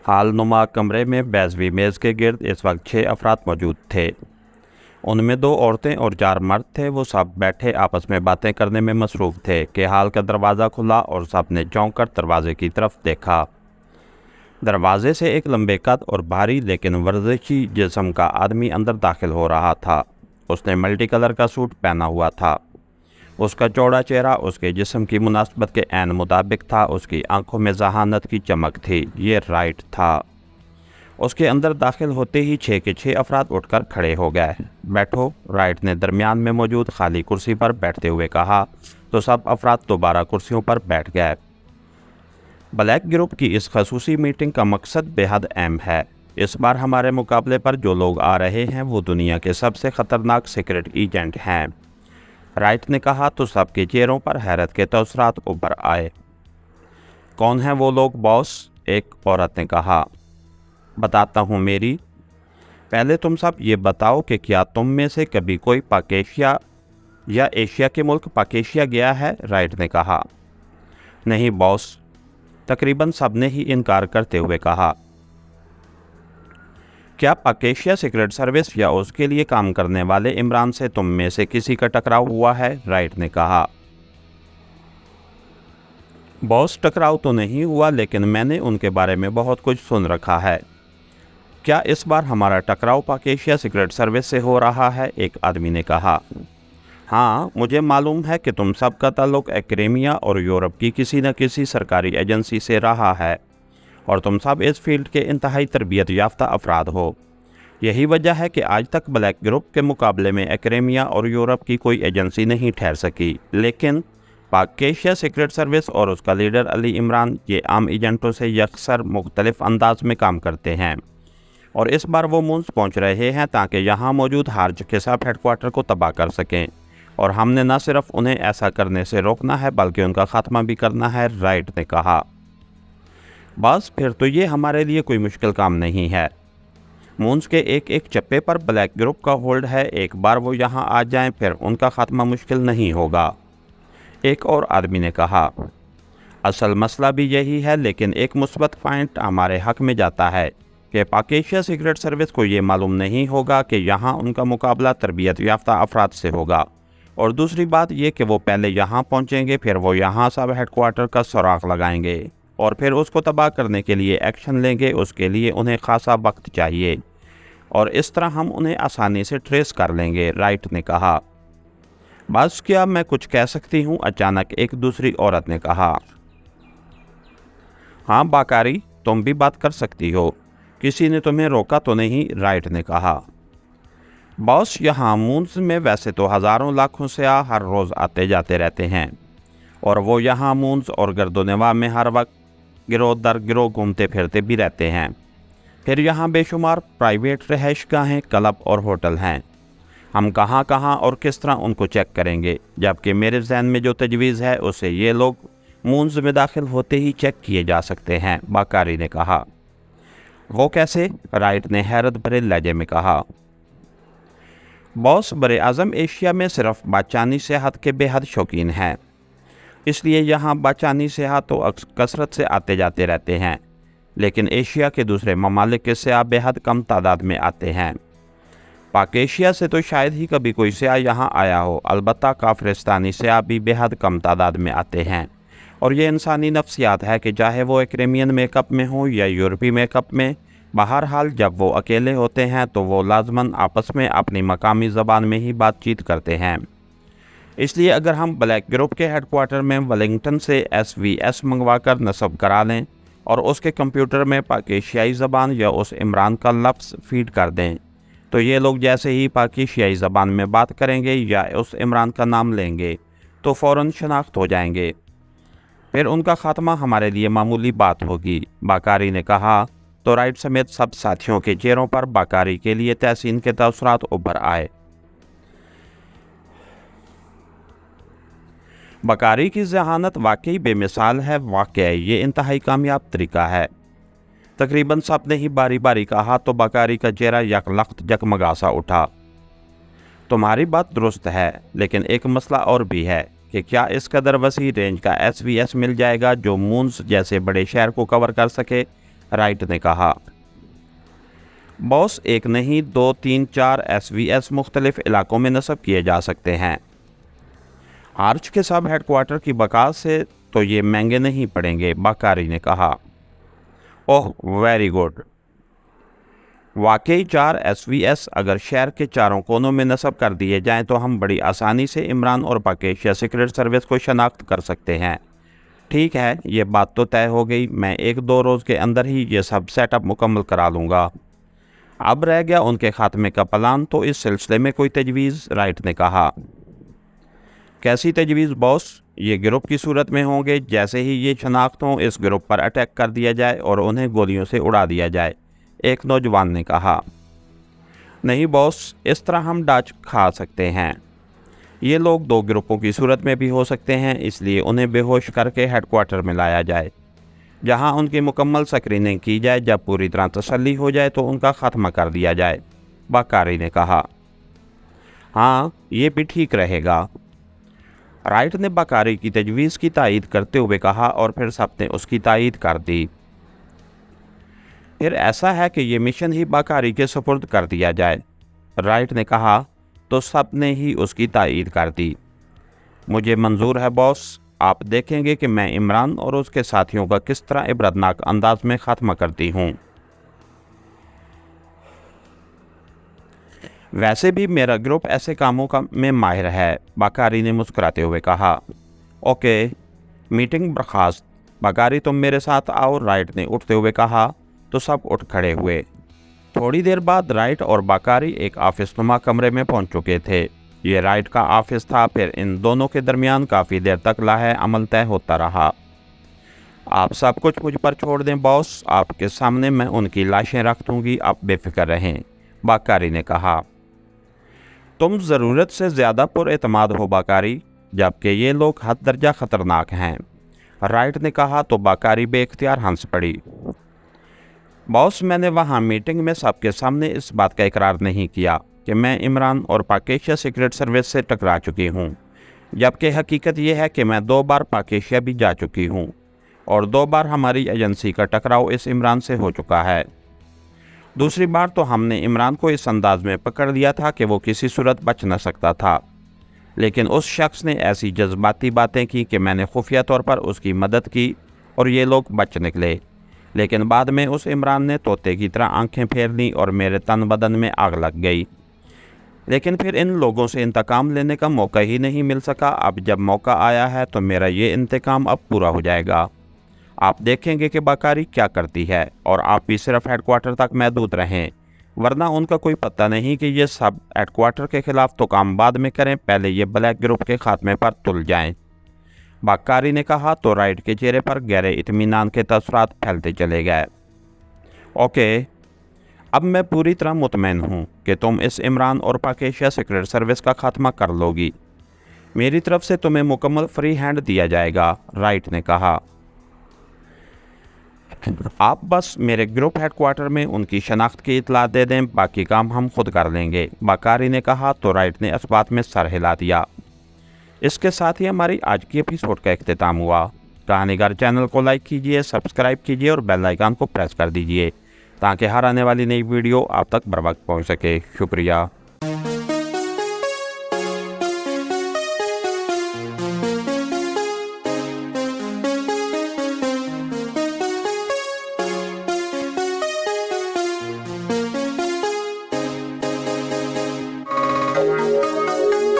हाल नुमा कमरे में बैजवी मेज़ के गिर्द इस वक्त 6 अफराद मौजूद थे। उनमें 2 औरतें और 4 मर्द थे। वो सब बैठे आपस में बातें करने में मसरूफ़ थे कि हाल का दरवाज़ा खुला और सब ने चौंक कर दरवाज़े की तरफ देखा। दरवाजे से एक लंबे कद और भारी लेकिन वर्जिशी जिस्म का आदमी अंदर दाखिल हो रहा था। उसने मल्टी कलर का सूट पहना हुआ था। उसका चौड़ा चेहरा उसके जिस्म की मुनासबत के ऐन मुताबिक था। उसकी आंखों में जहानत की चमक थी। ये राइट था। उसके अंदर दाखिल होते ही 6 के 6 अफराद उठकर खड़े हो गए। बैठो, राइट ने दरमियान में मौजूद खाली कुर्सी पर बैठते हुए कहा तो सब अफराद दोबारा कुर्सियों पर बैठ गए। ब्लैक ग्रुप की इस खसूसी मीटिंग का मकसद बेहद अहम है। इस बार हमारे मुकाबले पर जो लोग आ रहे हैं वो दुनिया के सबसे ख़तरनाक सीक्रेट एजेंट हैं, राइट ने कहा तो सबके चेहरों पर हैरत के तअसुरात उभर आए। कौन हैं वो लोग बॉस? एक औरत ने कहा। बताता हूँ मेरी। पहले तुम सब ये बताओ कि क्या तुम में से कभी कोई पाक एशिया या एशिया के मुल्क पाक एशिया गया है? राइट ने कहा। नहीं बॉस, तकरीबन सब ने ही इनकार करते हुए कहा। क्या पाक एशिया सीक्रेट सर्विस या उसके लिए काम करने वाले इमरान से तुम में से किसी का टकराव हुआ है? राइट ने कहा। बॉस, टकराव तो नहीं हुआ लेकिन मैंने उनके बारे में बहुत कुछ सुन रखा है। क्या इस बार हमारा टकराव पाक एशिया सीक्रेट सर्विस से हो रहा है? एक आदमी ने कहा। हाँ, मुझे मालूम है कि तुम सब का ताल्लुक एक्रेमिया और यूरोप की किसी न किसी सरकारी एजेंसी से रहा है और तुम सब इस फील्ड के इंतहाई तरबियत याफ्ता अफराद हो। यही वजह है कि आज तक ब्लैक ग्रुप के मुकाबले में एक्रेमिया और यूरोप की कोई एजेंसी नहीं ठहर सकी, लेकिन पाक एशिया सीक्रेट सर्विस और उसका लीडर अली इमरान ये आम एजेंटों से यकसर मुख्तलिफ अंदाज में काम करते हैं और इस बार वो मूंस पहुंच रहे हैं ताकि यहाँ मौजूद हार्ज के सब हेडक्वार्टर को तबाह कर सकें और हमने न सिर्फ उन्हें ऐसा करने से रोकना है बल्कि उनका खात्मा भी करना है, राइट ने कहा। बस फिर तो ये हमारे लिए कोई मुश्किल काम नहीं है। मूंस के एक एक चप्पे पर ब्लैक ग्रुप का होल्ड है। एक बार वो यहाँ आ जाएं फिर उनका खात्मा मुश्किल नहीं होगा, एक और आदमी ने कहा। असल मसला भी यही है, लेकिन एक मुस्बत पॉइंट हमारे हक में जाता है कि पाक एशिया सीक्रेट सर्विस को ये मालूम नहीं होगा कि यहाँ उनका मुकाबला तरबियत याफ्ता अफराद से होगा और दूसरी बात ये कि वो पहले यहाँ पहुँचेंगे, फिर वो यहाँ सब हेडक्वार्टर का सुराग लगाएंगे और फिर उसको तबाह करने के लिए एक्शन लेंगे। उसके लिए उन्हें खासा वक्त चाहिए और इस तरह हम उन्हें आसानी से ट्रेस कर लेंगे, राइट ने कहा। बस क्या मैं कुछ कह सकती हूँ? अचानक एक दूसरी औरत ने कहा। हाँ बाकारी, तुम भी बात कर सकती हो, किसी ने तुम्हें रोका तो नहीं? राइट ने कहा। बॉस, यहाँ मूंस में वैसे तो हज़ारों लाखों सयाह हर रोज़ आते जाते रहते हैं और वो यहाँ मूंस और गर्दोनवा में हर वक्त गिरोह दर गिरोह घूमते फिरते भी रहते हैं। फिर यहाँ बेशुमार प्राइवेट रहायशगाहें, क्लब और होटल हैं। हम कहाँ कहाँ और किस तरह उनको चेक करेंगे, जबकि मेरे जहन में जो तजवीज़ है उससे ये लोग मूंस में दाखिल होते ही चेक किए जा सकते हैं, बाकारी ने कहा। वो कैसे? राइट ने हैरत भरे लहजे में कहा। बॉस, बरे आज़म एशिया में सिर्फ बाचानी सेहत के बेहद शौकीन हैं, इसलिए यहाँ बाचानी सेहत तो कसरत से आते जाते रहते हैं, लेकिन एशिया के दूसरे ममालिक के सयाह बेहद कम तादाद में आते हैं। पाक एशिया से तो शायद ही कभी कोई सयाह यहाँ आया हो, अलबत्ता काफिरिस्तानी सयाह भी बेहद कम तादाद में आते हैं और ये इंसानी नफ्सियात है कि चाहे वो एक्रेमियन मेकअप में हो या यूरोपी मेकअप में, बहरहाल जब वो अकेले होते हैं तो वो लाजमन आपस में अपनी मकामी ज़बान में ही बातचीत करते हैं। इसलिए अगर हम ब्लैक ग्रुप के हेडक्वार्टर में वेलिंगटन से SVS मंगवा कर नस्ब करा लें और उसके कंप्यूटर में पाक एशियाई ज़बान या उस इमरान का लफ्ज़ फीड कर दें तो ये लोग जैसे ही पाक एशियाई ज़बान में बात करेंगे या उस इमरान का नाम लेंगे तो फ़ौरन शनाख्त हो जाएंगे। फिर उनका खात्मा हमारे लिए मामूली बात होगी, बाकारी ने कहा तो राइट समेत सब साथियों के चेहरों पर बाकारी के लिए तहसीन के तअसुरात उभर आए। बाकारी की जहानत वाकई बेमिसाल है, वाकई ये इंतहाई कामयाब तरीका है। तकरीबन सब ने ही बारी बारी कहा तो बाकारी का चेहरा यकलख्त जगमगा सा उठा। तुम्हारी बात दुरुस्त है, लेकिन एक मसला और भी है कि क्या इस कदर वसी रेंज का SVS मिल जाएगा जो मूंस जैसे बड़े शहर को कवर कर सके? राइट ने कहा। बॉस, एक नहीं 2, 3, 4 SVS मुख्तलिफ इलाकों में नस्ब किए जा सकते हैं। आर्च के सब हेडक्वार्टर की बकास से तो ये महंगे नहीं पड़ेंगे, बाकारी ने कहा। ओह, वेरी गुड। वाकई 4 SVS अगर शहर के चारों कोनों में नस्ब कर दिए जाएं तो हम बड़ी आसानी से इमरान और पाक-एशिया सीक्रेट सर्विस को शनाख्त कर सकते हैं। ठीक है, ये बात तो तय हो गई। मैं 1-2 रोज़ के अंदर ही ये सब सेटअप मुकम्मल करा लूँगा। अब रह गया उनके खात्मे का प्लान, तो इस सिलसिले में कोई तजवीज़? राइट ने कहा। कैसी तजवीज़ बॉस? ये ग्रुप की सूरत में होंगे। जैसे ही ये शनाख्त हों, इस ग्रुप पर अटैक कर दिया जाए और उन्हें गोलियों से उड़ा दिया जाए, एक नौजवान ने कहा। नहीं बॉस, इस तरह हम डाच खा सकते हैं। ये लोग 2 ग्रुपों की सूरत में भी हो सकते हैं, इसलिए उन्हें बेहोश करके हेडक्वार्टर में लाया जाए, जहां उनकी मुकम्मल स्क्रीनिंग की जाए। जब पूरी तरह तसल्ली हो जाए तो उनका खात्मा कर दिया जाए, बाकारी ने कहा। हाँ, ये भी ठीक रहेगा। राइट ने बाकारी की तजवीज़ की तायीद करते हुए कहा और फिर सबने उसकी तायीद कर दी। फिर ऐसा है कि ये मिशन ही बाकारी के सुपुर्द कर दिया जाए, राइट ने कहा, तो सबने ही उसकी तायीद कर दी। मुझे मंजूर है बॉस। आप देखेंगे कि मैं इमरान और उसके साथियों का किस तरह इबरतनाक अंदाज में खात्मा करती हूँ। वैसे भी मेरा ग्रुप ऐसे कामों में माहिर है, बाकारी ने मुस्कुराते हुए कहा। ओके, मीटिंग बर्खास्त। बाकारी, तुम मेरे साथ आओ, राइट ने उठते हुए कहा। तो सब उठ खड़े हुए। थोड़ी देर बाद राइट और बाकारी एक ऑफिस नुमा कमरे में पहुंच चुके थे। ये राइट का ऑफिस था। फिर इन दोनों के दरमियान काफ़ी देर तक लाहे अमल तय होता रहा। आप सब कुछ मुझ पर छोड़ दें बॉस, आपके सामने मैं उनकी लाशें रख दूंगी, आप बेफिक्र रहें, बाकारी ने कहा। तुम ज़रूरत से ज़्यादा पुरएतमाद हो बाकारी, जबकि ये लोग हद दर्जा ख़तरनाक हैं, राइट ने कहा। तो बाकारी बेख्तियार हंस पड़ी। बॉस, मैंने वहाँ मीटिंग में सबके सामने इस बात का इकरार नहीं किया कि मैं इमरान और पाक-एशिया सीक्रेट सर्विस से टकरा चुकी हूँ, जबकि हकीकत यह है कि मैं 2 बार पाक-एशिया भी जा चुकी हूँ और 2 बार हमारी एजेंसी का टकराव इस इमरान से हो चुका है। दूसरी बार तो हमने इमरान को इस अंदाज में पकड़ लिया था कि वो किसी सूरत बच न सकता था, लेकिन उस शख्स ने ऐसी जज्बाती बातें की कि मैंने खुफिया तौर पर उसकी मदद की और ये लोग बच निकले। लेकिन बाद में उस इमरान ने तोते की तरह आंखें फेर लीं और मेरे तन बदन में आग लग गई। लेकिन फिर इन लोगों से इंतकाम लेने का मौका ही नहीं मिल सका। अब जब मौका आया है तो मेरा ये इंतकाम अब पूरा हो जाएगा। आप देखेंगे कि बाकारी क्या करती है, और आप भी सिर्फ हेडक्वार्टर तक महदूद रहें, वरना उनका कोई पता नहीं कि ये सब हेडक्वार्टर के खिलाफ तो काम बाद में करें, पहले ये ब्लैक ग्रुप के खात्मे पर तुल जाएं, बाकारी ने कहा। तो राइट के चेहरे पर गहरे इत्मीनान के तसरात फैलते चले गए। ओके, अब मैं पूरी तरह मुतमईन हूँ कि तुम इस इमरान और पाक-एशिया सीक्रेट सर्विस का खात्मा कर लोगी। मेरी तरफ से तुम्हें मुकम्मल फ्री हैंड दिया जाएगा, राइट ने कहा। आप बस मेरे ग्रुप हेडक्वार्टर में उनकी शनाख्त की इतला दे दें, बाकी काम हम खुद कर लेंगे, बाकारी ने कहा। तो राइट ने इस बात में सर हिला दिया। इसके साथ ही हमारी आज की एपिसोड का इख्तिताम हुआ। कहानीगर चैनल को लाइक कीजिए, सब्सक्राइब कीजिए और बेल आइकन को प्रेस कर दीजिए ताकि हर आने वाली नई वीडियो आप तक बर वक्त पहुँच सके। शुक्रिया।